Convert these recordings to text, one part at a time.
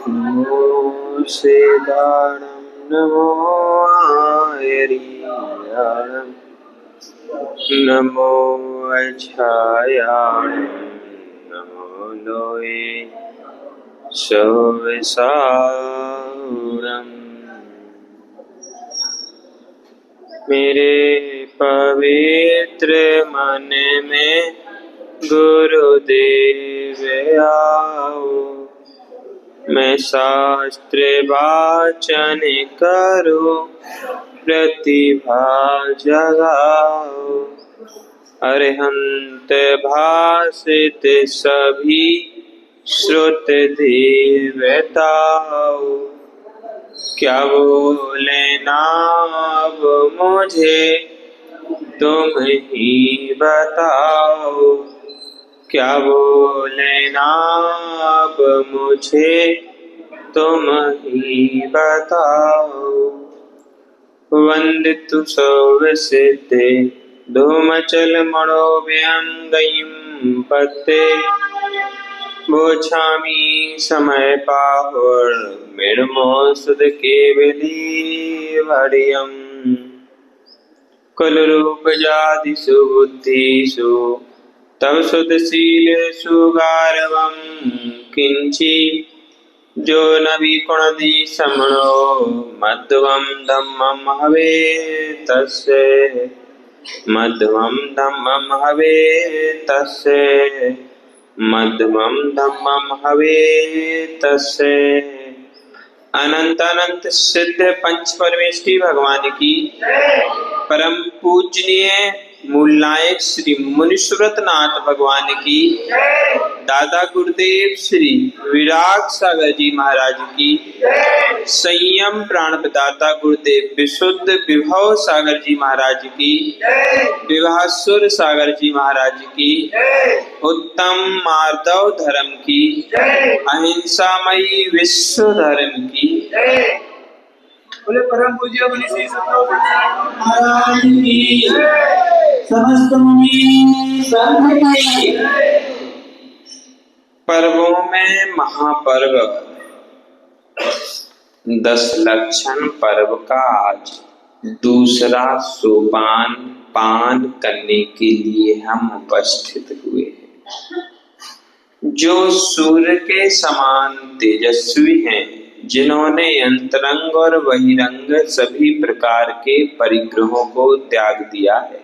नमो सेदाणं नमो आयरीयाणं नमो अछायाणं नमो लोये सविसारम्। मेरे पवित्र मन में गुरुदेव आओ, मैं शास्त्र वाचन करूं, प्रतिभा जगाओ। अरिहंत भाषित सभी श्रुत देवताओ, क्या बोले नाम मुझे तुम ही बताओ, क्या बोले नाम मुझे तुम ही बताओ। वंदितु सौवसिते धूमचल मणोव्यंगयं पते, बोछामि समय पाहुर मिर्मोसुद केवलीवर्यम्। कुलरूप जातिषु बुद्धिषु तव सुदशीलेषु गारवं किंचि, जो न विकुणति समणो मध्वं धम्मं हवे तस्य, मध्वं धम्मं हवे तस्य, मध्वं धम्मं हवे तस्य। अनंत अनंत सिद्ध पंच परमेष्टि भगवान की, परम पूजनीय मूल नायक श्री मुनीश्वरत नाथ भगवान की, दादा गुरुदेव श्री विराग सागर जी महाराज की, संयम प्राण प्रदाता गुरुदेव विशुद्ध विभव सागर जी महाराज की, विभासुर सागर जी महाराज की, उत्तम माधव धर्म की, अहिंसामयी विश्व धर्म की, बोले परम पूज्य मुनि श्री सतगुरु महाराज की, समस्त मुनि संत की। पर्वों में महापर्व 10 लक्षण पर्व का आज दूसरा सोपान पान करने के लिए हम उपस्थित हुए हैं। जो सूर्य के समान तेजस्वी हैं, जिन्होंने अंतरंग और बहिरंग सभी प्रकार के परिग्रहों को त्याग दिया है,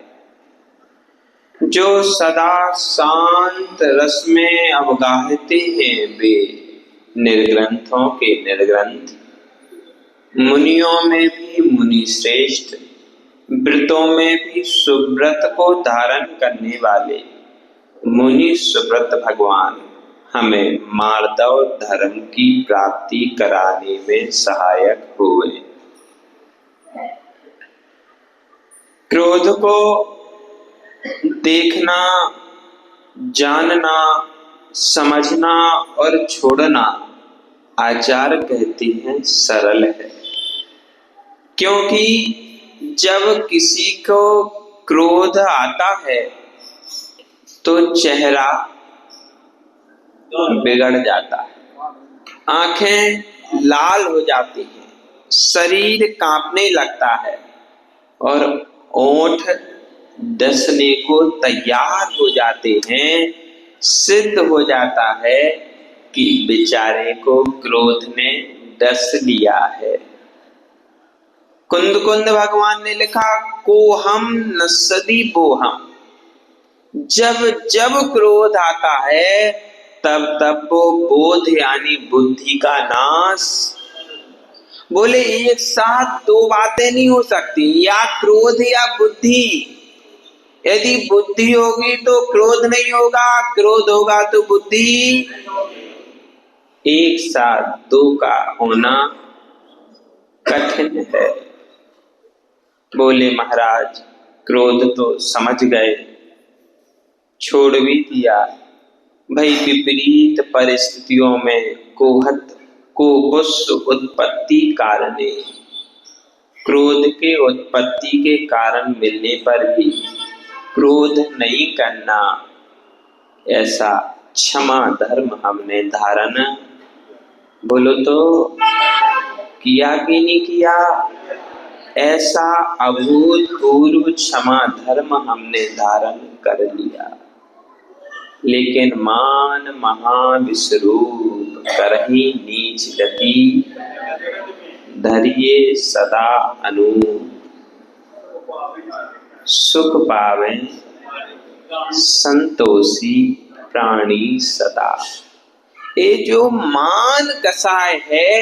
जो सदा शांत रस में अवगाहते हैं, वे निर्ग्रंथों के निर्ग्रंथ, मुनियों में भी मुनि श्रेष्ठ, व्रतों में भी सुव्रत को धारण करने वाले मुनि सुव्रत भगवान हमें मार्दव धर्म की प्राप्ति कराने में सहायक हुए। क्रोध को देखना, जानना, समझना और छोड़ना आचार्य कहते हैं सरल है, क्योंकि जब किसी को क्रोध आता है तो चेहरा बिगड़ जाता है, आंखें लाल हो जाती हैं, शरीर कांपने लगता है और ओठ डसने को तैयार हो जाते हैं। सिद्ध हो जाता है कि बेचारे को क्रोध ने डस लिया है। कुंद कुंद भगवान ने लिखा, कोहम नसदी बोहम, जब जब क्रोध आता है तब तब वो बोध यानी बुद्धि का नाश। बोले एक साथ दो बातें नहीं हो सकती, या क्रोध या बुद्धि। यदि बुद्धि होगी तो क्रोध नहीं होगा, क्रोध होगा तो बुद्धि। एक साथ दो का होना कठिन है। बोले महाराज क्रोध तो समझ गए, छोड़ भी दिया, भाई विपरीत परिस्थितियों में कोपस उत्पत्ति कारणे, क्रोध के उत्पत्ति के कारण मिलने पर भी क्रोध नहीं करना, ऐसा क्षमा धर्म हमने धारण, बोलो तो किया कि नहीं किया? ऐसा अभूतपूर्व क्षमा धर्म हमने धारण कर लिया। लेकिन मान महाविश्वरूप करही नीच गति, धरिये सदा अनूप, सुख पावे संतोषी प्राणी सदा। ये जो मान कसाय है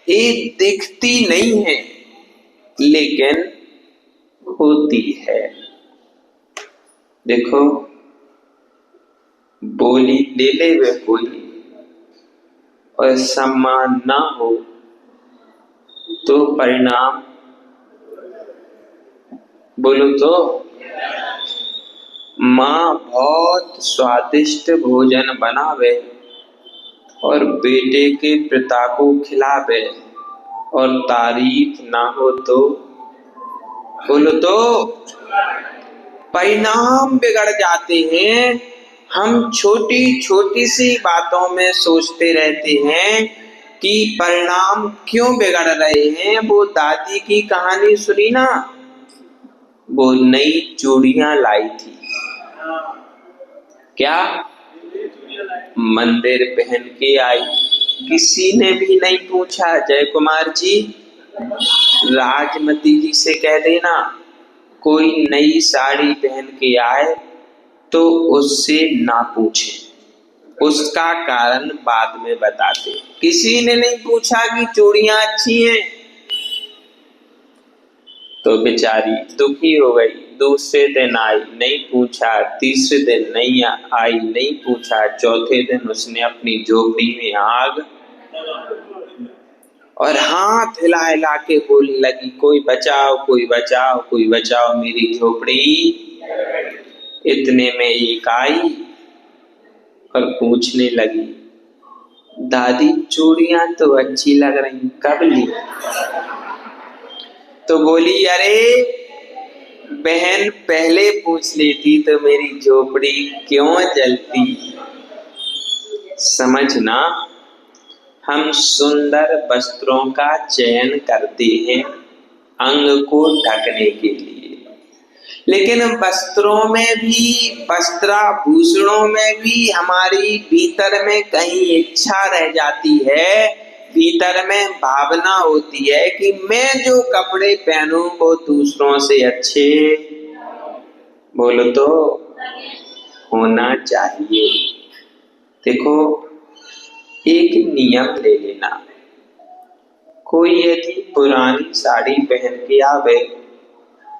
ये दिखती नहीं है लेकिन होती है। देखो बोली ले ले वे कोई और सम्मान ना हो तो परिणाम, बोलो तो माँ बहुत स्वादिष्ट भोजन बनावे और बेटे के पिता को खिलावे और तारीफ ना हो तो, बोलो तो परिणाम बिगड़ जाते हैं। हम छोटी छोटी सी बातों में सोचते रहते हैं कि परिणाम क्यों बिगड़ रहे हैं। वो दादी की कहानी सुनी ना, वो नई चूड़ियां लाई थी, क्या मंदिर पहन के आई, किसी ने भी नहीं पूछा। जय कुमार जी राजमती जी से कह देना कोई नई साड़ी पहन के आए तो उससे ना पूछे, उसका कारण बाद में बताते। किसी ने नहीं पूछा कि चूड़ियां अच्छी हैं तो बेचारी दुखी हो गई। दूसरे दिन आई, नहीं पूछा। तीसरे दिन नहीं आई, नहीं पूछा। चौथे दिन उसने अपनी झोपड़ी में आग और हाथ हिला हिला के बोलने लगी कोई बचाओ, कोई बचाओ, कोई बचाओ मेरी झोपड़ी। इतने में एक आई और पूछने लगी दादी चूड़ियां तो अच्छी लग रही, कब ली? तो बोली अरे बहन पहले पूछ लेती तो मेरी झोपड़ी क्यों जलती। समझना, हम सुंदर वस्त्रों का चयन करते हैं अंग को ढकने के लिए, लेकिन वस्त्रों में भी, वस्त्राभूषणों में भी हमारी भीतर में कहीं इच्छा रह जाती है, भीतर में भावना होती है कि मैं जो कपड़े पहनूं वो दूसरों से अच्छे, बोलो तो होना चाहिए। देखो एक नियम ले लेना, कोई यदि पुरानी साड़ी पहन के आवे,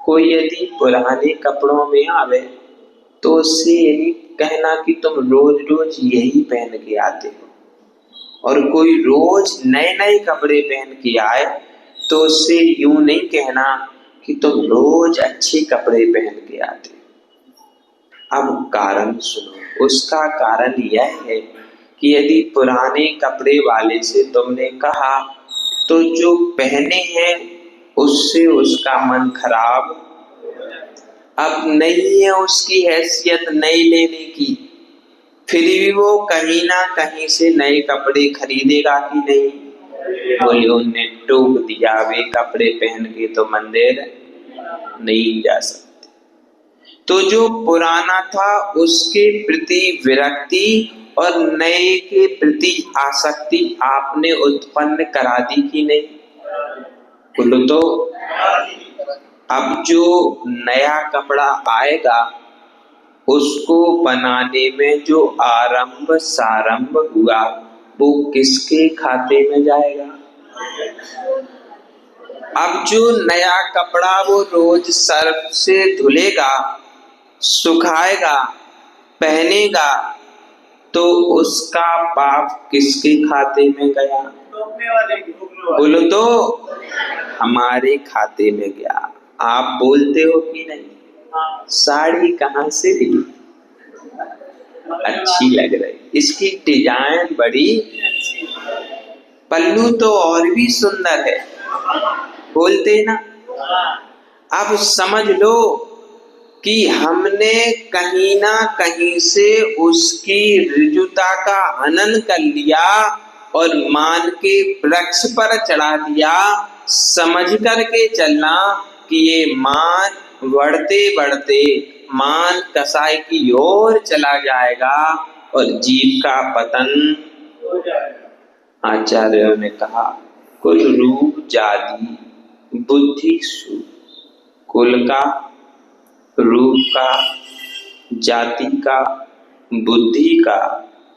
कोई यदि पुराने कपड़ों में आवे तो उससे यही कहना कि तुम रोज रोज यही पहन के आते हो, और कोई रोज नए नए कपड़े पहन के आए तो उससे यूं नहीं कहना कि तुम रोज अच्छे कपड़े पहन के आते हो। अब कारण सुनो, उसका कारण यह है कि यदि पुराने कपड़े वाले से तुमने कहा तो जो पहने हैं उससे उसका मन खराब, अब नहीं है उसकी हैसियत नई लेने की, फिर भी वो कहीं ना कहीं से नए कपड़े खरीदेगा कि नहीं? बोले उन्हें टोक दिया वे कपड़े पहन के तो मंदिर नहीं जा सकते। तो जो पुराना था उसके प्रति विरक्ति और नए के प्रति आसक्ति आपने उत्पन्न करा दी कि नहीं? बोलो तो अब जो नया कपड़ा आएगा उसको बनाने में जो आरंभ सारंभ हुआ वो किसके खाते में जाएगा? अब जो नया कपड़ा वो रोज सर्फ से धुलेगा, सुखाएगा, पहनेगा तो उसका पाप किसके खाते में गया? बोलो तो हमारे खाते में गया। आप बोलते हो कि नहीं? साड़ी कहाँ से ली? अच्छी लग रही, इसकी डिजाइन बड़ी, पल्लू तो और भी सुंदर है, बोलते ना। अब समझ लो कि हमने कहीं ना कहीं से उसकी ऋजुता का हनन कर लिया और मान के वृक्ष पर चढ़ा दिया, समझ करके चलना कि ये मान बढ़ते बढ़ते मान कसाई की ओर चला जाएगा और जीव का पतन हो जाएगा। आचार्यों ने कहा कुल रूप जाति बुद्धि सु, कुल का, रूप का, जाति का, बुद्धि का,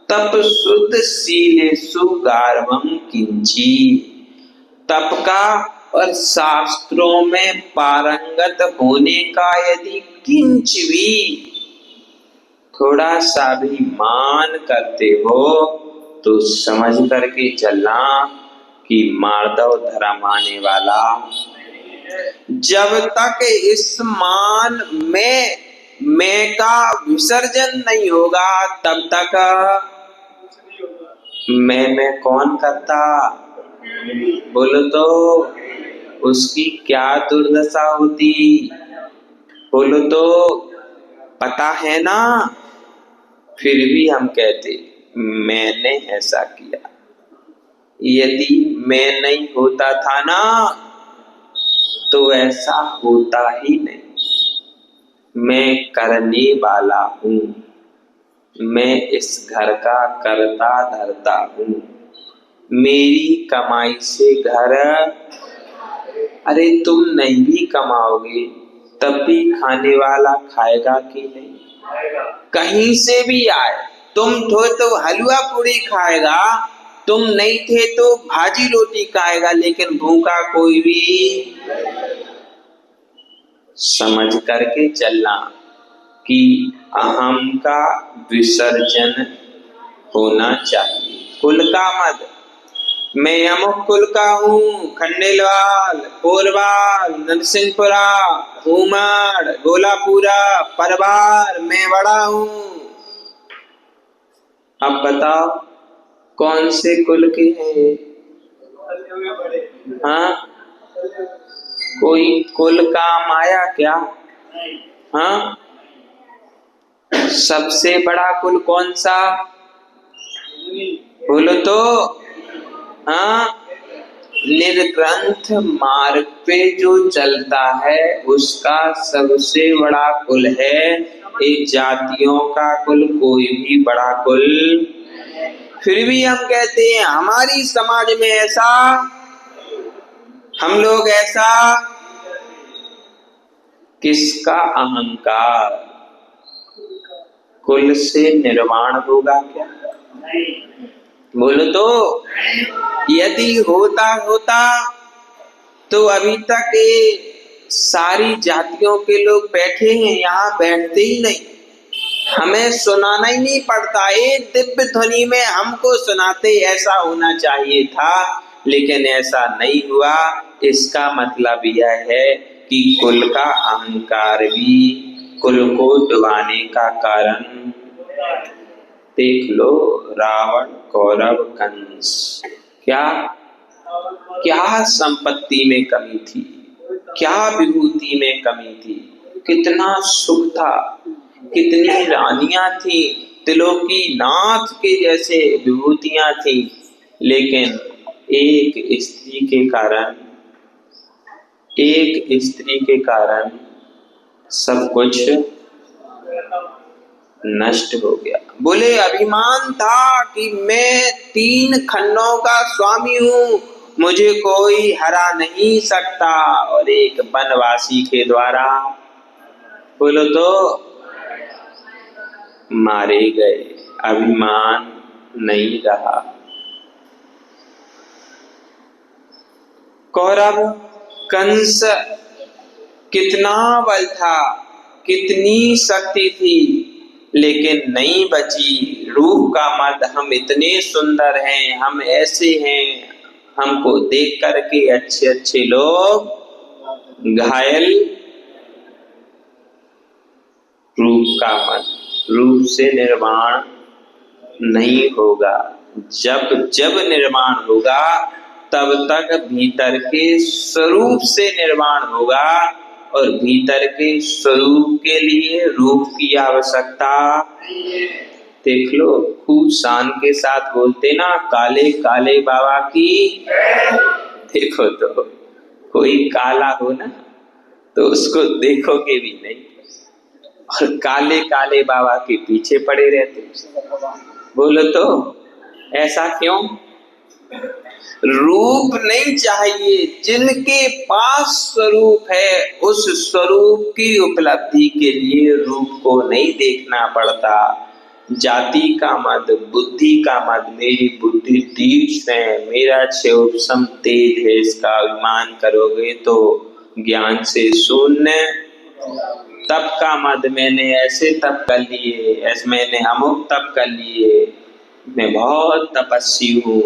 तप शुद्ध शीलेषु गार्वम किंची। तप का और शास्त्रों में पारंगत होने का यदि किंच भी थोड़ा सा भी मान करते हो तो समझ करके चलना कि माधव धर्म आने वाला। जब तक इस मान में मैं का विसर्जन नहीं होगा तब तक मैं कौन करता? बोलो तो उसकी क्या दुर्दशा होती? बोलो तो पता है ना? फिर भी हम कहते मैंने ऐसा किया। यदि मैं नहीं होता था ना तो ऐसा होता ही नहीं। मैं करने वाला हूँ, मैं इस घर का करता धरता हूँ, मेरी कमाई से घर। अरे तुम नहीं भी कमाओगे तब भी खाने वाला खाएगा कि नहीं? कहीं से भी आए, तुम थे तो हलवा पूरी खाएगा, तुम नहीं थे तो भाजी रोटी खाएगा, लेकिन भूखा कोई भी। समझ करके चलना कि अहम का विसर्जन होना चाहिए। कुल का मत, मैं अमुक कुल का हूँ, खंडेलवाल, कोरवाल, नरसिंहपुरा, उमड़, गोलापुरा, परवार, मैं बड़ा हूँ। अब बताओ कौन से कुल के हैं? हाँ, कोई कुल काम आया क्या? हाँ, सबसे बड़ा कुल कौन सा? बोलो तो। हाँ, निर्ग्रंथ मार्ग पे जो चलता है उसका सबसे बड़ा कुल है। ये जातियों का कुल कोई भी बड़ा कुल। फिर भी हम कहते हैं हमारी समाज में ऐसा, हम लोग ऐसा। किसका अहंकार? कुल से निर्वाण होगा क्या? बोलो तो। यदि होता तो अभी तक ये सारी जातियों के लोग बैठे हैं, यहाँ बैठते ही नहीं, हमें सुनाना ही नहीं पड़ता। ये दिव्य ध्वनि में हमको सुनाते, ऐसा होना चाहिए था, लेकिन ऐसा नहीं हुआ। इसका मतलब यह है कि कुल का अहंकार भी कुल को डुबाने का कारण। देख लो रावण, कौरव, कंस, क्या संपत्ति में कमी थी, क्या विभूति में कमी थी, कितना सुख था, कितनी रानियां थी, त्रिलोकी नाथ के जैसे विभूतियां थी, लेकिन एक स्त्री के कारण सब कुछ नष्ट हो गया। बोले अभिमान था कि मैं 3 खंडों का स्वामी हूँ, मुझे कोई हरा नहीं सकता, और एक वनवासी के द्वारा, बोलो तो, मारे गए। अभिमान नहीं रहा। कौरव, कंस, कितना बल था, कितनी शक्ति थी, लेकिन नहीं बची। रूह का मद, हम इतने सुंदर हैं, हम ऐसे हैं, हमको देख करके अच्छे अच्छे लोग घायल। रूप का मद, रूप से निर्माण नहीं होगा। जब निर्माण होगा तब तक भीतर के स्वरूप से निर्माण होगा। और भीतर के स्वरूप के लिए रूप की आवश्यकता। देख लो, खूब शान के साथ बोलते ना, काले काले बाबा की। देखो तो कोई काला हो ना तो उसको देखोगे भी नहीं, और काले काले बाबा के पीछे पड़े रहते। बोलो तो ऐसा क्यों? रूप नहीं चाहिए, जिनके पास स्वरूप है उस स्वरूप की उपलब्धि के लिए रूप को नहीं देखना पड़ता। जाति का मद, बुद्धि का मद, मेरी बुद्धि तीक्ष्ण है, मेरा क्षोभसम तेज है, इसका अभिमान करोगे तो ज्ञान से शून्य। तप का मद, मैंने ऐसे तप कर लिए, ऐसे मैंने अमुक तप कर लिए, मैं बहुत तपस्वी हूँ,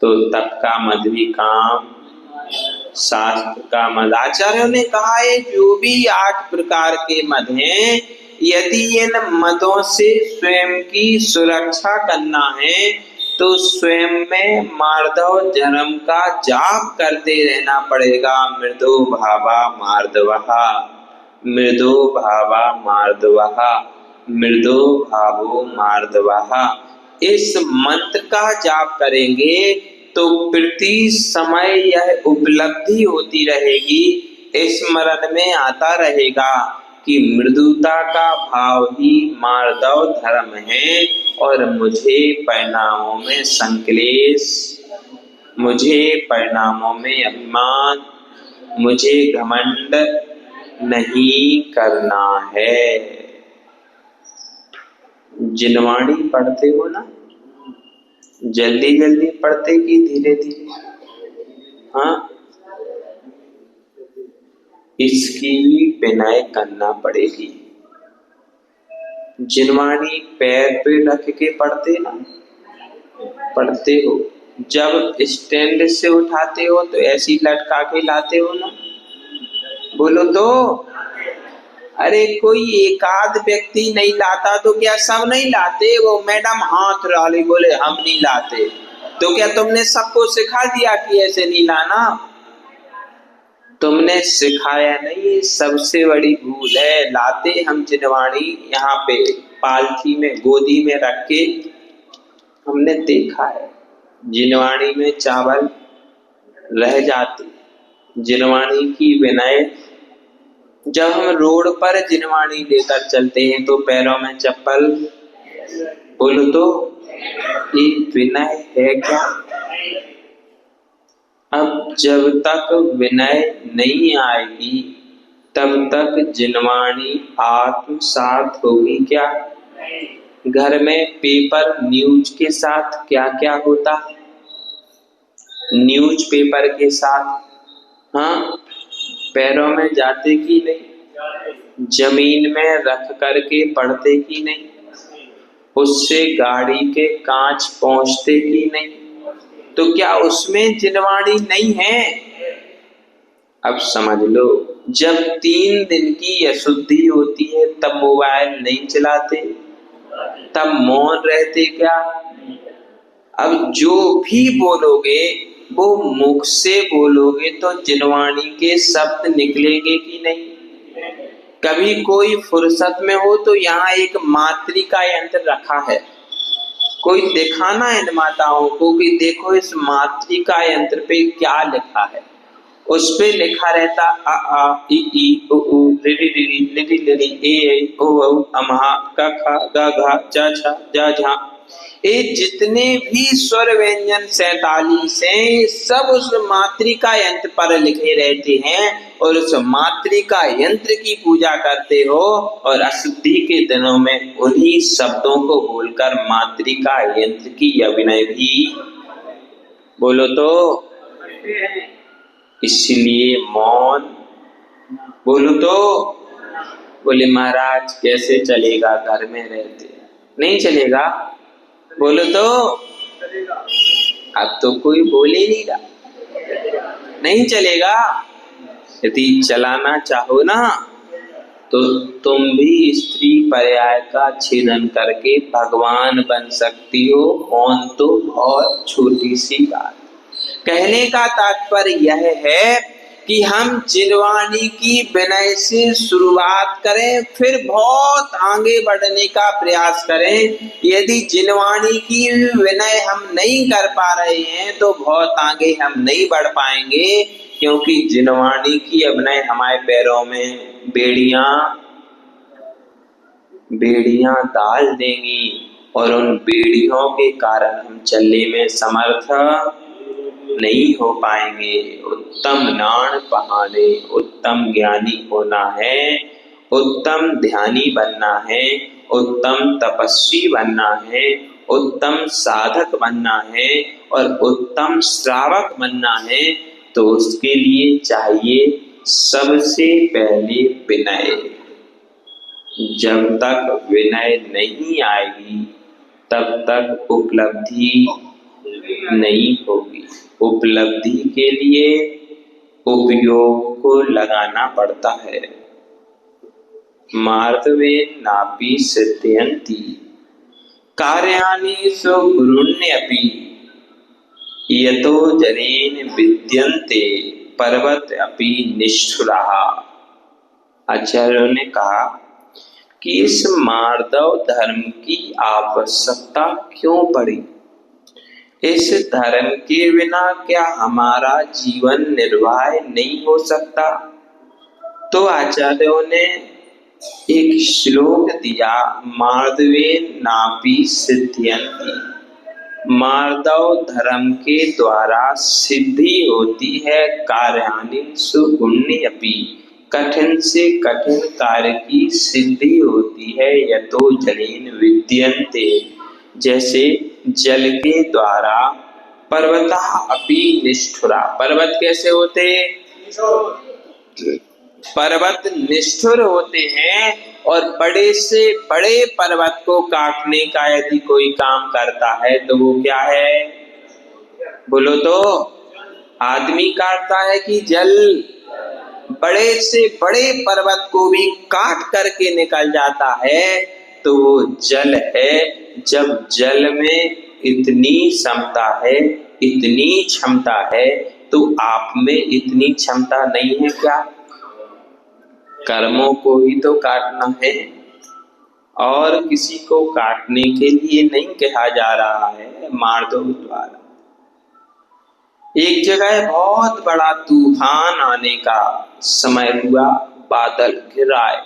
तो तप का मद भी काम। शास्त्र का मद, आचार्यों ने कहा है जो भी 8 प्रकार के मद हैं, यदि इन मदों से स्वयं की सुरक्षा करना है तो स्वयं में मार्दव धर्म का जाप करते रहना पड़ेगा। मृदो भावा मार्दवहा, मृदो भावा मार्दवहा, मृदो भावो मार्दवहा। इस मंत्र का जाप करेंगे तो प्रति समय यह उपलब्धि होती रहेगी, स्मरण में आता रहेगा कि मृदुता का भाव ही मार्दव धर्म है, और मुझे परिणामों में संक्लेश, मुझे परिणामों में अभिमान, मुझे घमंड नहीं करना है। जिनवाणी पढ़ते हो ना, जल्दी जल्दी पढ़ते कि धीरे धीरे? हाँ, इसकी विनय करना पड़ेगी। जिनवाणी पैर पे रख के पढ़ते ना, पढ़ते हो, जब स्टैंड से उठाते हो तो ऐसी लटका के लाते हो ना। बोलो तो, अरे कोई एकाध व्यक्ति नहीं लाता तो क्या सब नहीं लाते? वो मैडम हाथ डाली बोले हम नहीं लाते, तो क्या तुमने सबको सिखा दिया कि ऐसे नहीं लाना? तुमने सिखाया नहीं, सबसे बड़ी भूल है। लाते हम जिनवाणी यहाँ पे पालथी में गोदी में रख के, हमने देखा है जिनवाणी में चावल रह जाते। जिनवाणी की विनय, जब हम रोड पर जिनवाणी लेकर चलते हैं तो पैरों में चप्पल, बोलो तो ये विनय है क्या? अब जब तक विनय नहीं आएगी तब तक जिनवाणी आत्मसात होगी क्या? घर में पेपर न्यूज के साथ क्या क्या होता? न्यूज पेपर के साथ, हाँ, पैरों में जाते कि नहीं? जमीन में रख करके पढ़ते कि नहीं? उससे गाड़ी के कांच पहुंचते कि नहीं? तो क्या उसमें जिनवाणी नहीं है? अब समझ लो, जब 3 दिन की अशुद्धि होती है तब मोबाइल नहीं चलाते, तब मौन रहते क्या? अब जो भी बोलोगे वो मुख से बोलोगे तो जिनवाणी के शब्द निकलेंगे कि नहीं? कभी कोई फुर्सत में हो तो यहाँ एक मातृका यंत्र रखा है, कोई दिखाना इन माताओं को कि देखो इस मातृका यंत्र पे क्या लिखा है। उस पे लिखा रहता अ आ इ ई उ ऊ रि रि रि रि रि रि रि ए ऐ ओ औ अमहा क ख ग घ च छ ज झ। ये जितने भी स्वर व्यंजन 47 हैं, सब उस मातृका यंत्र पर लिखे रहते हैं, और उस मातृका यंत्र की पूजा करते हो, और अशुद्धि के दिनों में उन्हीं शब्दों को बोलकर मातृका यंत्र की अभिनय भी, बोलो तो, इसलिए मौन। बोलो तो, बोले महाराज कैसे चलेगा, घर में रहते नहीं चलेगा? बोलो तो, अब तो कोई बोल ही नहीं रहा, नहीं चलेगा। यदि चलाना चाहो ना तो तुम भी स्त्री पर्याय का छेदन करके भगवान बन सकती हो। मौन तो बहुत छोटी सी बात। कहने का तात्पर्य यह है कि हम जिनवानी की विनय से शुरुआत करें, फिर बहुत आगे बढ़ने का प्रयास करें। यदि जिनवानी की विनय हम नहीं कर पा रहे हैं तो बहुत आगे हम नहीं बढ़ पाएंगे, क्योंकि जिनवानी की अभिनय हमारे पैरों में बेड़ियां डाल देंगी और उन बेड़ियों के कारण हम चलने में समर्थ नहीं हो पाएंगे। उत्तम नाण बहाने उत्तम ज्ञानी होना है, उत्तम ध्यानी बनना है, उत्तम तपस्वी बनना है, उत्तम साधक बनना है और उत्तम श्रावक बनना है। तो उसके लिए चाहिए सबसे पहले विनय। जब तक विनय नहीं आएगी तब तक उपलब्धि नहीं होगी। उपलब्धि के लिए उपयोग को लगाना पड़ता है। मार्दवेन नापि सिद्धयन्ति कार्याणि सुगुरुण्यपि यतो जनेन विद्यन्ते पर्वत अपि निष्ठुरः। आचार्यों ने कहा कि इस मार्दव धर्म की आवश्यकता क्यों पड़ी? इस धर्म के बिना क्या हमारा जीवन निर्वाह नहीं हो सकता? तो आचार्यों ने एक श्लोक दिया, मार्दवेन नापि सिद्धयन्ति। मार्दव धर्म के द्वारा सिद्धि होती है कार्याणि सुगुण्यपि, कठिन से कठिन कार्य की सिद्धि होती है। यतो जलेन विद्यन्ते, जैसे जल के द्वारा पर्वतः अपि निष्ठुरा। पर्वत कैसे होते? पर्वत निष्ठुर होते हैं और बड़े से बड़े पर्वत को काटने का यदि कोई काम करता है तो वो क्या है? बोलो तो, आदमी काटता है कि जल? बड़े से बड़े पर्वत को भी काट करके निकल जाता है तो वो जल है। जब जल में इतनी क्षमता है, इतनी क्षमता है, तो आप में इतनी क्षमता नहीं है क्या? कर्मों को ही तो काटना है और किसी को काटने के लिए नहीं कहा जा रहा है। मार्दव द्वारा एक जगह बहुत बड़ा तूफान आने का समय हुआ, बादल घिराए,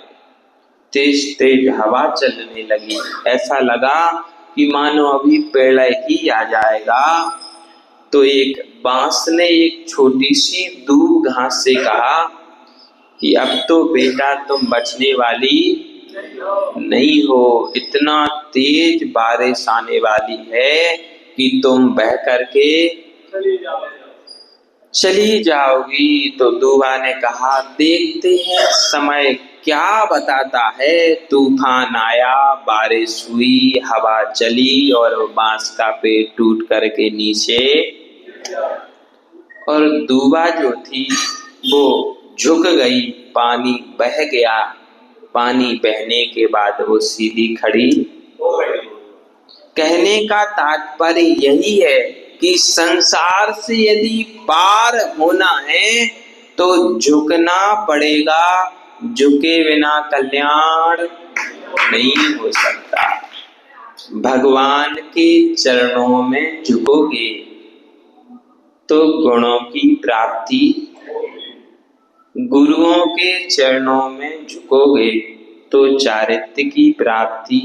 तेज तेज हवा चलने लगी, ऐसा लगा कि मानो अभी प्रलय ही आ जाएगा। तो एक बांस ने एक छोटी सी दूब घास से कहा कि अब तो बेटा तुम बचने वाली नहीं हो, इतना तेज बारिश आने वाली है कि तुम बह करके चली जाओगी। तो दूबा ने कहा, देखते हैं समय क्या बताता है। तूफान आया, बारिश हुई, हवा चली और बांस का पेड़ टूट करके नीचे, और दूबा जो थी वो झुक गई, पानी बह गया। पानी बहने के बाद वो सीधी खड़ी हो गई। कहने का तात्पर्य यही है कि संसार से यदि पार होना है तो झुकना पड़ेगा, झुके बिना कल्याण नहीं हो सकता। भगवान के चरणों में झुकोगे तो गुणों की प्राप्ति, गुरुओं के चरणों में झुकोगे तो चारित्र्य की प्राप्ति,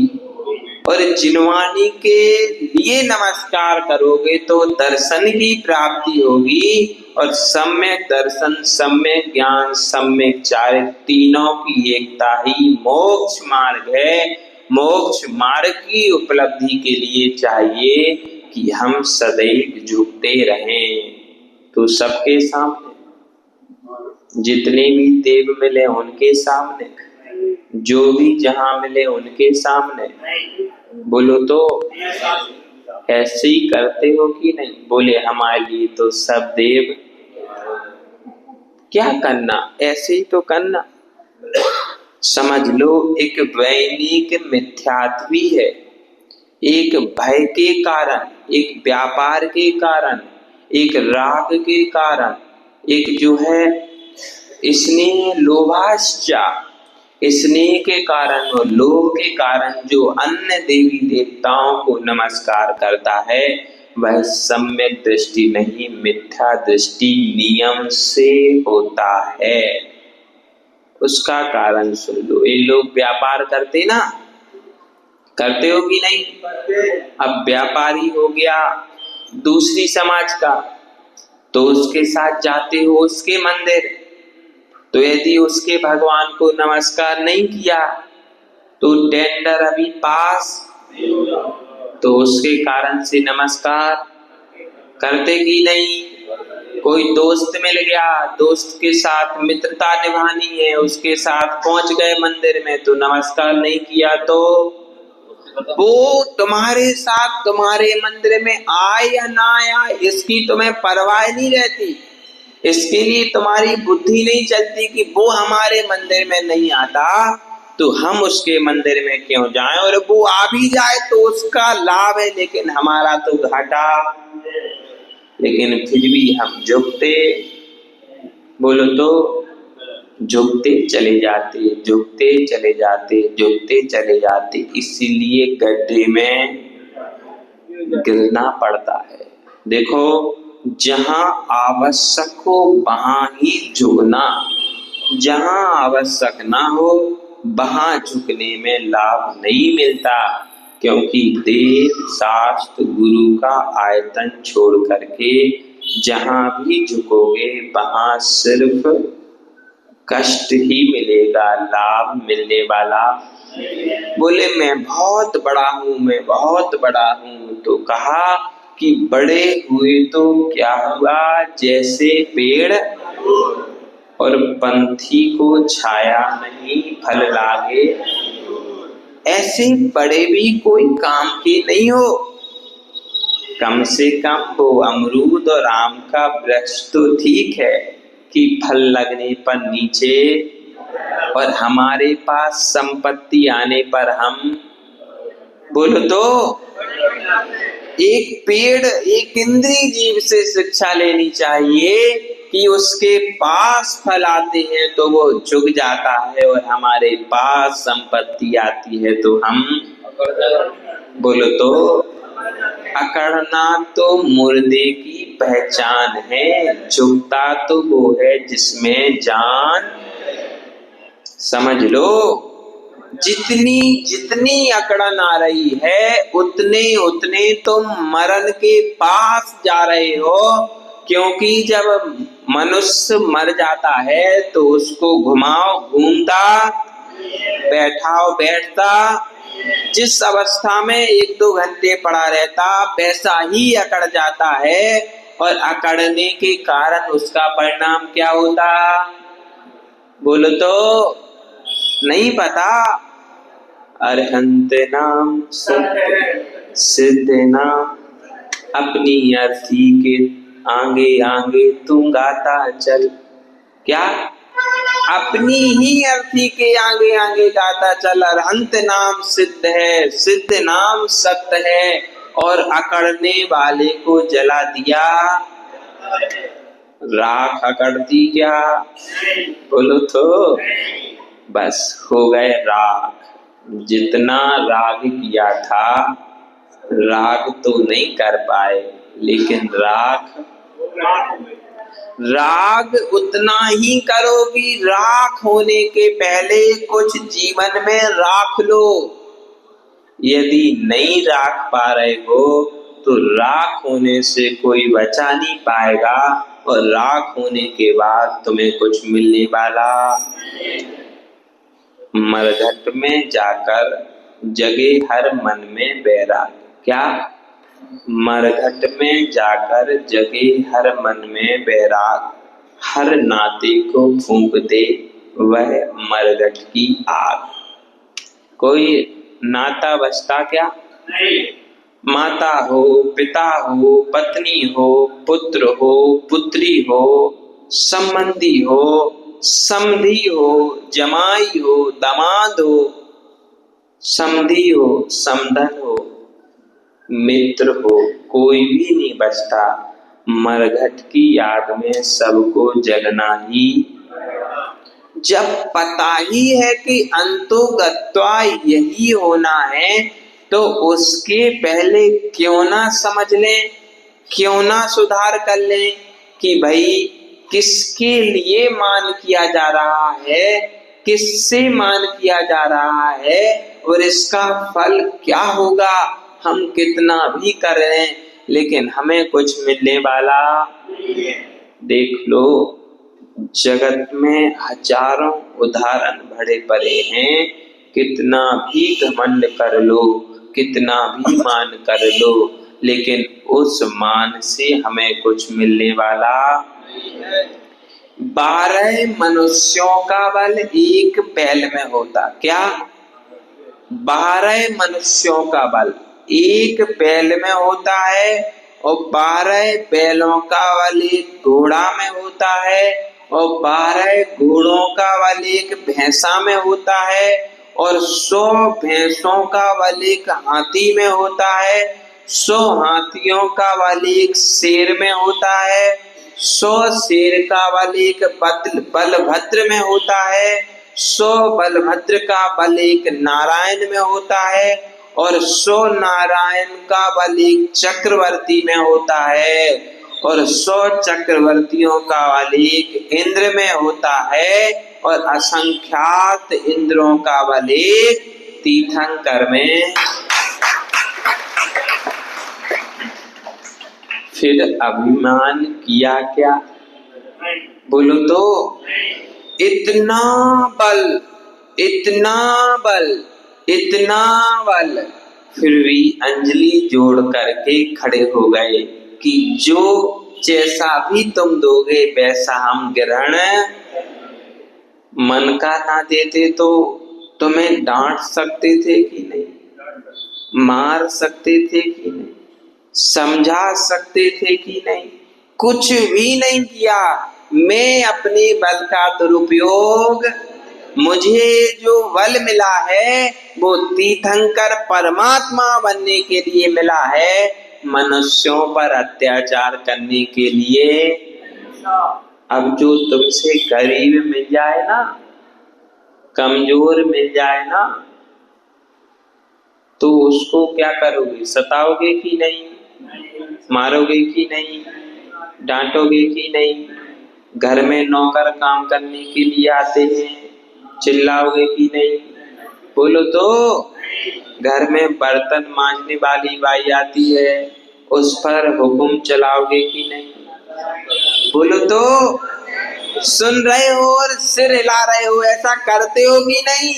और जिनवानी के लिए नमस्कार करोगे तो दर्शन की प्राप्ति होगी। और सम्यक दर्शन, सम्यक ज्ञान, सम्यक चारित्र्य, तीनों की एकता ही मोक्ष मार्ग है। मोक्ष मार्ग की उपलब्धि के लिए चाहिए कि हम सदैव झुकते रहें। तो सबके सामने, जितने भी देव मिले उनके सामने, जो भी जहां मिले उनके सामने। बोलो तो, ऐसे ही करते हो कि नहीं? बोले हमारे लिए तो सब देव। क्या करना, ऐसे ही तो करना। समझ लो एक वैनिक मिथ्यात्वी है, एक भय के कारण, एक व्यापार के कारण, एक राग के कारण, एक जो है स्नेह लोभाश्चा, स्नेह के कारण और लोभ के कारण जो अन्य देवी देवताओं को नमस्कार करता है वह सम्यक दृष्टि नहीं, मिथ्या दृष्टि नियम से होता है। उसका कारण सुन लो। ये लोग व्यापार करते ना, करते हो कि नहीं? अब व्यापारी हो गया दूसरी समाज का, तो उसके साथ जाते हो उसके मंदिर, तो यदि उसके भगवान को नमस्कार नहीं किया तो टेंडर अभी पास, तो उसके कारण से नमस्कार करते कि नहीं? कोई दोस्त मिल गया, दोस्त के साथ मित्रता निभानी है, उसके साथ पहुंच गए मंदिर में तो नमस्कार नहीं किया तो वो तुम्हारे साथ तुम्हारे मंदिर में आए या ना आए इसकी तुम्हें परवाह नहीं रहती। इसके लिए तुम्हारी बुद्धि नहीं चलती कि वो हमारे मंदिर में नहीं आता तो हम उसके मंदिर में क्यों जाएं, और वो आ भी जाए तो उसका लाभ है लेकिन हमारा तो घाटा। लेकिन फिर भी हम झुकते, बोलो तो झुकते चले जाते, झुकते चले जाते, झुकते चले जाते, इसीलिए गड्ढे में गिरना पड़ता है। देखो जहां आवश्यक हो वहां ही झुकना, जहां आवश्यक ना हो वहां झुकने में लाभ नहीं मिलता, क्योंकि देव शास्त्र गुरु का आयतन छोड़ करके जहां भी झुकोगे वहां सिर्फ कष्ट ही मिलेगा, लाभ मिलने वाला। बोले मैं बहुत बड़ा हूँ, मैं बहुत बड़ा हूँ, तो कहा कि बड़े हुए तो क्या हुआ, जैसे पेड़ और पंथी को छाया नहीं फल लागे, ऐसे बड़े भी कोई काम के नहीं हो। कम से कम वो अमरूद और आम का वृक्ष तो ठीक है कि फल लगने पर नीचे, और हमारे पास संपत्ति आने पर हम, बोलो तो एक पेड़ एक इंद्रिय जीव से शिक्षा लेनी चाहिए कि उसके पास फल आते हैं तो वो झुक जाता है, और हमारे पास संपत्ति आती है तो हम, बोलो तो अकड़ना तो मुर्दे की पहचान है, झुकता तो वो है जिसमें जान। समझ लो जितनी जितनी अकड़न आ रही है उतने उतने तुम मरण के पास जा रहे हो, क्योंकि जब मनुष्य मर जाता है तो उसको घुमाओ घूमता, बैठाओ बैठता, जिस अवस्था में 1-2 घंटे पड़ा रहता वैसा ही अकड़ जाता है, और अकड़ने के कारण उसका परिणाम क्या होता, बोलो तो नहीं पता। अरहंत नाम सिद्ध नाम, अपनी अर्थी के आगे आगे तू गाता चल, क्या अपनी ही अर्थी के आगे आगे गाता चल। अरहंत नाम सिद्ध है, सिद्ध नाम सत्य है, और अकड़ने वाले को जला दिया, राख अकड़ती क्या, बोलो तो बस हो गए राख। जितना राग किया था राग तो नहीं कर पाए, लेकिन राग उतना ही करो कि राख होने के पहले कुछ जीवन में राख लो। यदि नहीं राख पा रहे हो तो राख होने से कोई बचा नहीं पाएगा, और राख होने के बाद तुम्हें कुछ मिलने वाला। मरघट में जाकर जगे हर मन में बैराग, क्या मरघट में जाकर जगे हर मन में बैराग, हर नाते को फूंक दे वह मरघट की आग। कोई नाता बचता क्या नहीं, माता हो, पिता हो, पत्नी हो, पुत्र हो, पुत्री हो, संबंधी हो, समधी हो, जमाई हो, दामाद हो, समधी हो, समधन हो, मित्र हो, कोई भी नहीं बचता। मरघट की आग में सबको जलना ही, जब पता ही है कि अंतो गत्वा यही होना है, तो उसके पहले क्यों ना समझ लें, क्यों ना सुधार कर लें कि भाई किसके लिए मान किया जा रहा है, किससे मान किया जा रहा है और इसका फल क्या होगा। हम कितना भी करें लेकिन हमें कुछ मिलने वाला। देख लो, जगत में हजारों उदाहरण भरे पड़े हैं। कितना भी घमंड कर लो, कितना भी मान कर लो, लेकिन उस मान से हमें कुछ मिलने वाला। 12 मनुष्यों का बल एक बैल में होता। क्या? 12 मनुष्यों का बल एक बैल में होता है और 12 बैलों का बल एक घोड़ा में होता है और 12 घोड़ों का बल एक भैंसा में होता है और 100 भैंसों का बल एक हाथी में होता है, 100 हाथियों का बल एक शेर में होता है, 100 शेर का बल एक बलभद्र में होता है, 100 बलभद्र का बल एक नारायण में होता है और 100 नारायण का बल एक चक्रवर्ती में होता है और 100 चक्रवर्तियों का बल एक इंद्र में होता है और असंख्यात इंद्रों का बल एक तीर्थंकर में। फिर अभिमान किया क्या? बोलो तो। इतना बल, इतना बल, इतना बल, फिर भी अंजलि जोड़ करके खड़े हो गए कि जो जैसा भी तुम दोगे वैसा हम ग्रहण। मन का ना देते तो तुम्हें डांट सकते थे कि नहीं, मार सकते थे कि नहीं, समझा सकते थे कि नहीं, कुछ भी नहीं किया। मैं अपने बल का दुरुपयोग, मुझे जो बल मिला है वो तीर्थंकर परमात्मा बनने के लिए मिला है, मनुष्यों पर अत्याचार करने के लिए। अब जो तुमसे गरीब मिल जाए ना, कमजोर मिल जाए ना, तो उसको क्या करोगे? सताओगे कि नहीं, मारोगे कि नहीं, डांटोगे कि नहीं? घर में नौकर काम करने के लिए आते हैं, चिल्लाओगे कि नहीं? बोलो तो। घर में बर्तन मांजने वाली बाई आती है, उस पर हुक्म चलाओगे कि नहीं? बोलो तो। सुन रहे हो और सिर हिला रहे हो, ऐसा करते हो कि नहीं?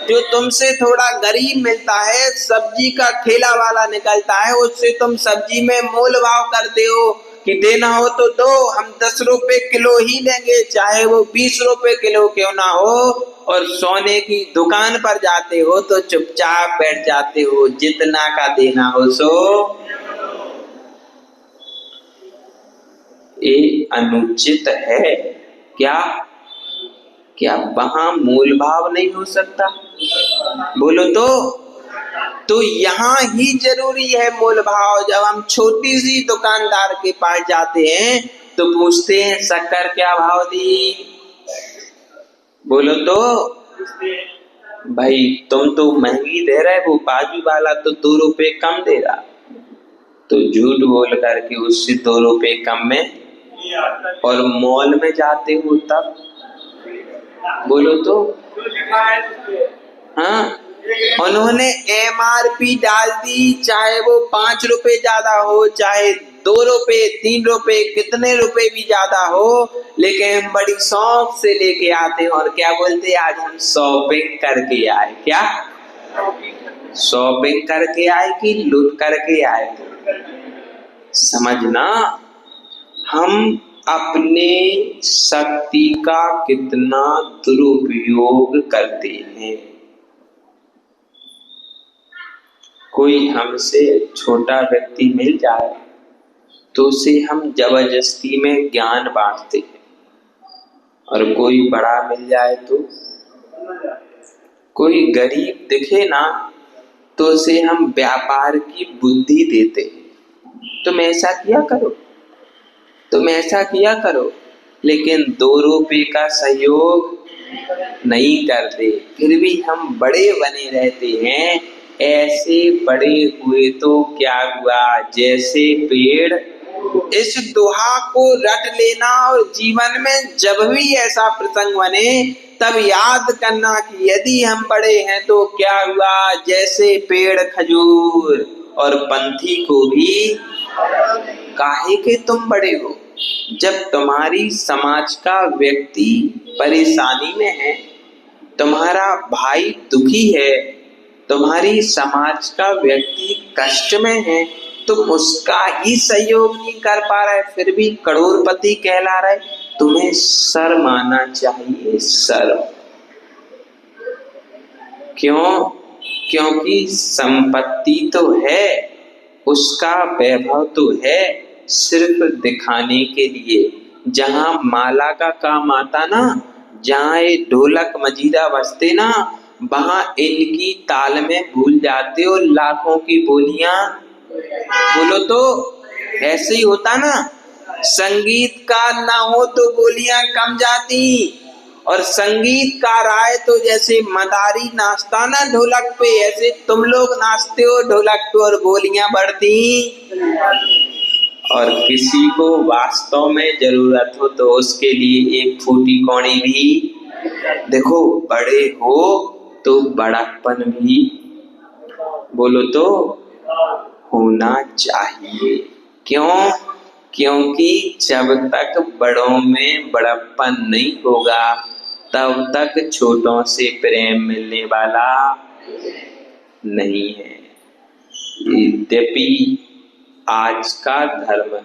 जो तुमसे थोड़ा गरीब मिलता है, सब्जी का ठेला वाला निकलता है, उससे तुम सब्जी में मोल भाव करते हो कि देना हो तो दो, हम 10 रुपए किलो ही लेंगे, चाहे वो 20 रुपए किलो क्यों ना हो। और सोने की दुकान पर जाते हो तो चुपचाप बैठ जाते हो, जितना का देना हो सो। ये अनुचित है क्या? क्या वहां मूल भाव नहीं हो सकता? बोलो तो यहाँ ही जरूरी है मूल भाव। जब हम छोटी सी दुकानदार के पास जाते हैं तो पूछते हैं शक्कर क्या भाव दी? बोलो तो। भाई तुम तो महंगी दे रहे हो, बाजू वाला तो 2 रुपए कम दे रहा, तो झूठ बोल करके उससे 2 रुपए कम में, और मॉल में जाते हो तब। बोलो तो। हाँ, उन्होंने MRP डाल दी, चाहे वो 5 रुपए ज्यादा हो, चाहे 2 रुपए 3 रुपए कितने रुपए भी ज्यादा हो, लेकिन हम बड़ी शौक से लेके आते हैं और क्या बोलते हैं, आज हम शॉपिंग करके आए। क्या शॉपिंग करके आए कि लूट करके आए? समझना, हम अपने शक्ति का कितना दुरुपयोग करते हैं। कोई हमसे छोटा व्यक्ति मिल जाए तो उसे हम जबरदस्ती में ज्ञान बांटते हैं, और कोई बड़ा मिल जाए तो, कोई गरीब दिखे ना तो उसे हम व्यापार की बुद्धि देते हैं। तुम ऐसा किया करो, तुम ऐसा किया करो, लेकिन 2 रुपए का सहयोग नहीं करते, फिर भी हम बड़े बने रहते हैं। ऐसे बड़े हुए तो क्या हुआ, जैसे पेड़। इस दोहा को रट लेना और जीवन में जब भी ऐसा प्रसंग बने तब याद करना कि यदि हम बड़े हैं तो क्या हुआ, जैसे पेड़ खजूर। और पंथी को भी काहे के तुम बड़े हो। जब तुम्हारी समाज का व्यक्ति परेशानी में है, तुम्हारा भाई दुखी है, तुम्हारी समाज का व्यक्ति कष्ट में है, तुम उसका ही सहयोग नहीं कर पा रहे, फिर भी करोड़पति कहला रहे, तुम्हें शर्म आना चाहिए, शर्म। क्यों? क्योंकि संपत्ति तो है, उसका वैभव तो है, सिर्फ दिखाने के लिए। जहां माला का काम आता ना, जहां ये ढोलक मजीरा बजते ना, वहां इनकी ताल में भूल जाते हो लाखों की बोलियां। बोलो तो ऐसे ही होता ना, संगीतकार ना हो तो बोलियां कम जाती, और संगीतकार आए तो जैसे मदारी नाचता ना ढोलक पे, ऐसे तुम लोग नाचते हो ढोलक पे और बोलियां बढ़ती। और किसी को वास्तव में जरूरत हो तो उसके लिए एक फूटी कौड़ी भी। देखो, बड़े हो तो बड़प्पन भी, बोलो तो, होना चाहिए। क्यों? क्योंकि जब तक बड़ों में बड़प्पन नहीं होगा तब तक छोटों से प्रेम मिलने वाला नहीं है। यद्यपि आज का धर्म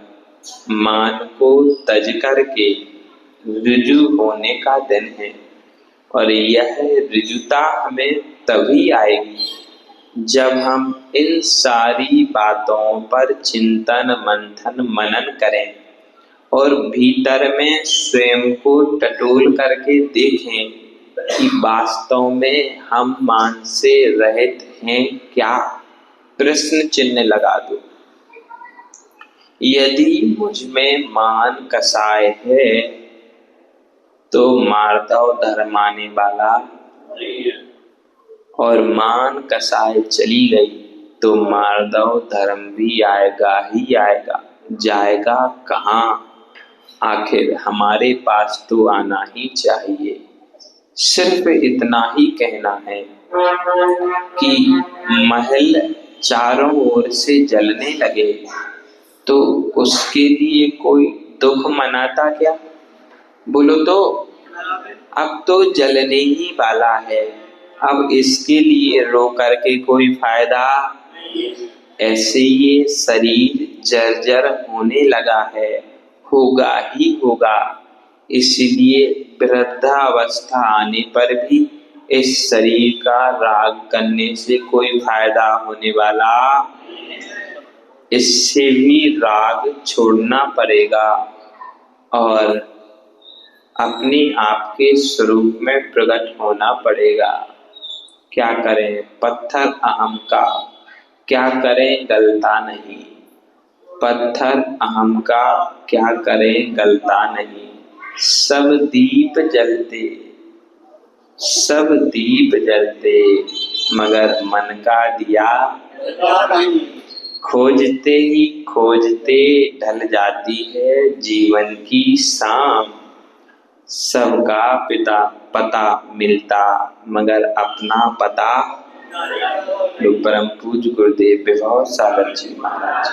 मान को तज करके ऋजु होने का दिन है, और यह ऋजुता हमें तभी आएगी जब हम इन सारी बातों पर चिंतन मंथन मनन करें और भीतर में स्वयं को टटोल करके देखें कि वास्तव में हम मान से रहित हैं क्या। प्रश्न चिन्ह लगा दो। यदि मुझ में मान कसाय है तो मार्दव धर्म आने वाला, और मान कसाय चली गई तो मार्दव धर्म भी आएगा ही आएगा, जाएगा कहाँ। आखिर हमारे पास तो आना ही चाहिए। सिर्फ इतना ही कहना है कि महल चारों ओर से जलने लगे तो उसके लिए कोई दुख मनाता क्या? बोलो तो, अब तो जलने ही वाला है, अब इसके लिए रो करके कोई फायदा। ऐसे ये शरीर जर्जर होने लगा है, होगा ही होगा। इसलिए वृद्धावस्था आने पर भी इस शरीर का राग करने से कोई फायदा होने वाला, इससे भी राग छोड़ना पड़ेगा और अपने आप के स्वरूप में प्रकट होना पड़ेगा। क्या करें पत्थर अहम का, क्या करें गलता नहीं। पत्थर अहम का क्या करें गलता नहीं। सब दीप जलते, सब दीप जलते, मगर मन का दिया खोजते ही खोजते ढल जाती है जीवन की शाम। सबका पिता पता मिलता मगर अपना पता। परम पूज्य गुरुदेव विभव सागर जी महाराज।